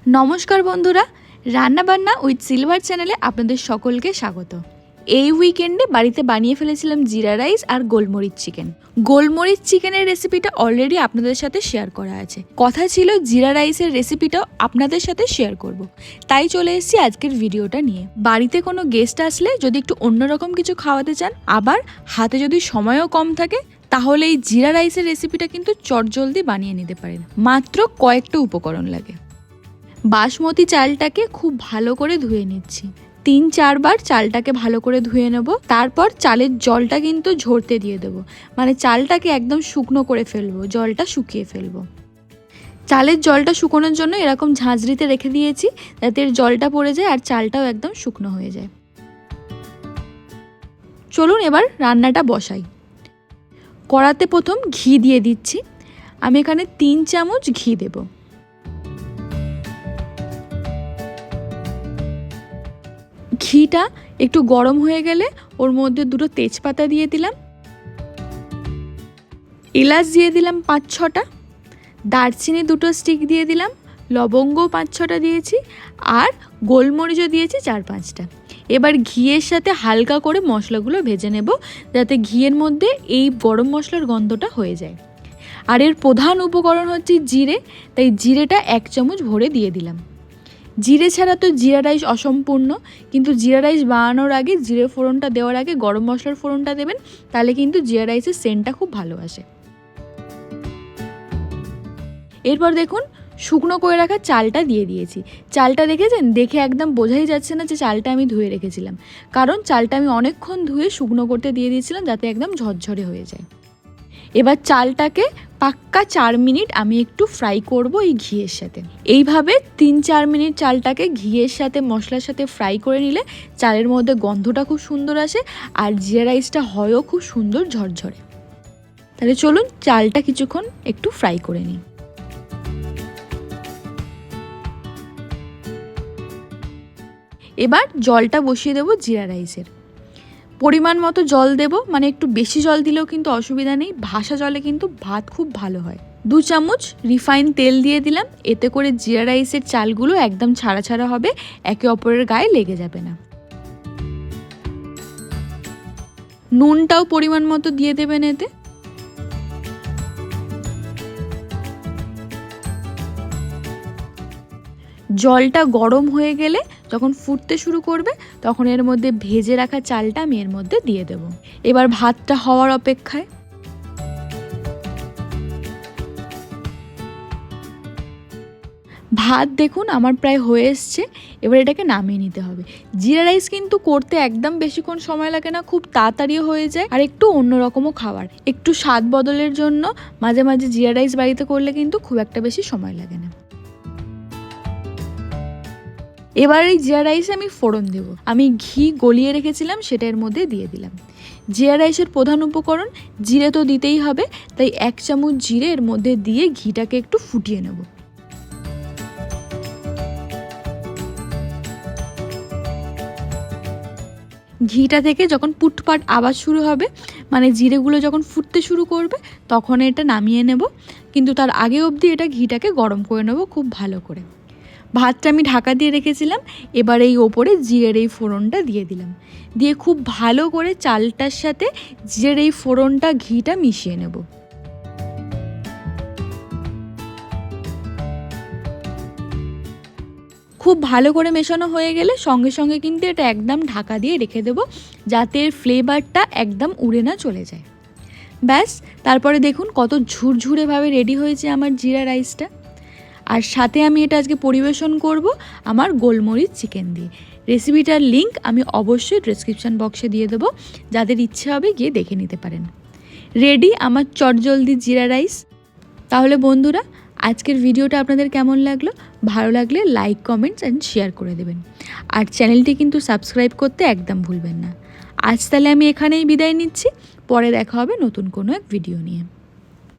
নমস্কার বন্ধুরা, রান্নাবান্না উইথ সিলভার চ্যানেলে আপনাদের সকলকে স্বাগত। এই উইকেন্ডে বাড়িতে বানিয়ে ফেলেছিলাম জিরা রাইস আর গোলমরিচ চিকেন। গোলমরিচ চিকেনের রেসিপিটা অলরেডি আপনাদের সাথে শেয়ার করা আছে। কথা ছিল জিরা রাইসের রেসিপিটাও আপনাদের সাথে শেয়ার করব, তাই চলে এসেছি আজকের ভিডিওটা নিয়ে। বাড়িতে কোনো গেস্ট আসলে যদি একটু অন্যরকম কিছু খাওয়াতে চান, আবার হাতে যদি সময়ও কম থাকে, তাহলে এই জিরা রাইসের রেসিপিটা কিন্তু চটজলদি বানিয়ে নিতে পারেন। মাত্র কয়েকটা উপকরণ লাগে। বাসমতি চালটাকে খুব ভালো করে ধুয়ে নিচ্ছি। 3-4 বার চালটাকে ভালো করে ধুয়ে নেব। তারপর চালের জলটা কিন্তু ঝরতে দিয়ে দেব, মানে চালটাকে একদম শুকনো করে ফেলবো, জলটা শুকিয়ে ফেলবো। চালের জলটা শুকোনোর জন্য এরকম ঝাঁঝরিতে রেখে দিয়েছি, যাতে এর জলটা পড়ে যায় আর চালটাও একদম শুকনো হয়ে যায়। চলুন এবার রান্নাটা বসাই। কড়াতে প্রথম ঘি দিয়ে দিচ্ছি। আমি এখানে 3 চামচ ঘি দেবো। ঘিটা একটু গরম হয়ে গেলে ওর মধ্যে 2টো তেজপাতা দিয়ে দিলাম, এলাচ দিয়ে দিলাম 5-6টা, দারচিনি 2টো স্টিক দিয়ে দিলাম, লবঙ্গ 5-6টা দিয়েছি, আর গোলমরিচও দিয়েছি 4-5টা। এবার ঘিয়ের সাথে হালকা করে মশলাগুলো ভেজে নেব, যাতে ঘিয়ের মধ্যে এই গরম মশলার গন্ধটা হয়ে যায়। আর এর প্রধান উপকরণ হচ্ছে জিরে, তাই জিরেটা 1 চামচ ভরে দিয়ে দিলাম। জিরে ছাড়া তো জিরা রাইস অসম্পূর্ণ, কিন্তু জিরা রাইস বানানোর আগে, জিরে ফোড়নটা দেওয়ার আগে গরম মশলার ফোড়নটা দেবেন, তাহলে কিন্তু জিরা রাইসের সেন্টটা খুব ভালো আসে। এরপর দেখুন শুকনো করে রাখা চালটা দিয়ে দিয়েছি। চালটা দেখেছেন? দেখে একদম বোঝাই যাচ্ছে না যে চালটা আমি ধুয়ে রেখেছিলাম, কারণ চালটা আমি অনেকক্ষণ ধুয়ে শুকনো করতে দিয়ে দিয়েছিলাম, যাতে একদম ঝরঝরে হয়ে যায়। এবার চালটাকে পাক্কা 4 মিনিট আমি একটু ফ্রাই করব এই ঘিয়ের সাথে। এইভাবে 3-4 মিনিট চালটাকে ঘিয়ের সাথে মশলার সাথে ফ্রাই করে নিলে চালের মধ্যে গন্ধটা খুব সুন্দর আসে, আর জিরা রাইসটা হয়ও খুব সুন্দর ঝরঝরে। তাহলে চলুন চালটা কিছুক্ষণ একটু ফ্রাই করে নিই। এবার জলটা বসিয়ে দেবো জিরা রাইসের। পরিমাণ মতো জল দেব, মানে একটু বেশি জল দিলেও কিন্তু অসুবিধা নেই, ভাসা জলে কিন্তু ভাত খুব ভালো হয়। 2 চামচ রিফাইন তেল দিয়ে দিলাম, এতে করে জিরা রাইসের চালগুলো একদম ছাড়া ছাড়া হবে, একে অপরের গায়ে লেগে যাবে না। নুনটাও পরিমাণ মতো দিয়ে দেবেন এতে। জলটা গরম হয়ে গেলে, যখন ফুটতে শুরু করবে, তখন এর মধ্যে ভেজে রাখা চালটা আমি এর মধ্যে দিয়ে দেব। এবার ভাতটা হওয়ার অপেক্ষায়। ভাত দেখুন আমার প্রায় হয়ে এসছে। এবার এটাকে নামিয়ে নিতে হবে। জিরা রাইস কিন্তু করতে একদম বেশিক্ষণ সময় লাগে না, খুব তাড়াতাড়িও হয়ে যায়, আর একটু অন্যরকমও খাবার। একটু স্বাদ বদলের জন্য মাঝে মাঝে জিরা রাইস বাড়িতে করলে কিন্তু খুব একটা বেশি সময় লাগে না। এবার এই জিরা রাইসে আমি ফোড়ন দেব। আমি ঘি গলিয়ে রেখেছিলাম, সেটা এর মধ্যে দিয়ে দিলাম। জিরা রাইসের প্রধান উপকরণ জিরে তো দিতেই হবে, তাই 1 চামচ জিরে এর মধ্যে দিয়ে ঘিটাকে একটু ফুটিয়ে নেব। ঘিটা থেকে যখন পুটপাট আওয়াজ শুরু হবে, মানে জিরেগুলো যখন ফুটতে শুরু করবে, তখন এটা নামিয়ে নেব। কিন্তু তার আগে অবধি এটা ঘিটাকে গরম করে নেব খুব ভালো করে। ভাতটা আমি ঢাকা দিয়ে রেখেছিলাম, এবার এই ওপরে জিরের এই ফোড়নটা দিয়ে দিলাম, দিয়ে খুব ভালো করে চালটার সাথে জিরের এই ফোড়নটা ঘিটা মিশিয়ে নেব। খুব ভালো করে মেশানো হয়ে গেলে সঙ্গে সঙ্গে কিন্তু এটা একদম ঢাকা দিয়ে রেখে দেবো, যাতে এর ফ্লেভারটা একদম উড়ে না চলে যায়। ব্যাস, তারপরে দেখুন কত ঝুরঝুরেভাবে রেডি হয়েছে আমার জিরা রাইসটা। আর সাথে আমি এটা আজকে পরিবেশন করব আমার গোলমরিচ চিকেন দিয়ে। রেসিপিটার লিঙ্ক আমি অবশ্যই ডেসক্রিপশান বক্সে দিয়ে দেবো, যাদের ইচ্ছে হবে গিয়ে দেখে নিতে পারেন। রেডি আমার চটজলদি জিরা রাইস। তাহলে বন্ধুরা, আজকের ভিডিওটা আপনাদের কেমন লাগলো? ভালো লাগলে লাইক, কমেন্টস অ্যান্ড শেয়ার করে দেবেন। আর চ্যানেলটি কিন্তু সাবস্ক্রাইব করতে একদম ভুলবেন না। আজ তাহলে আমি এখানেই বিদায় নিচ্ছি, পরে দেখা হবে নতুন কোনো এক ভিডিও নিয়ে।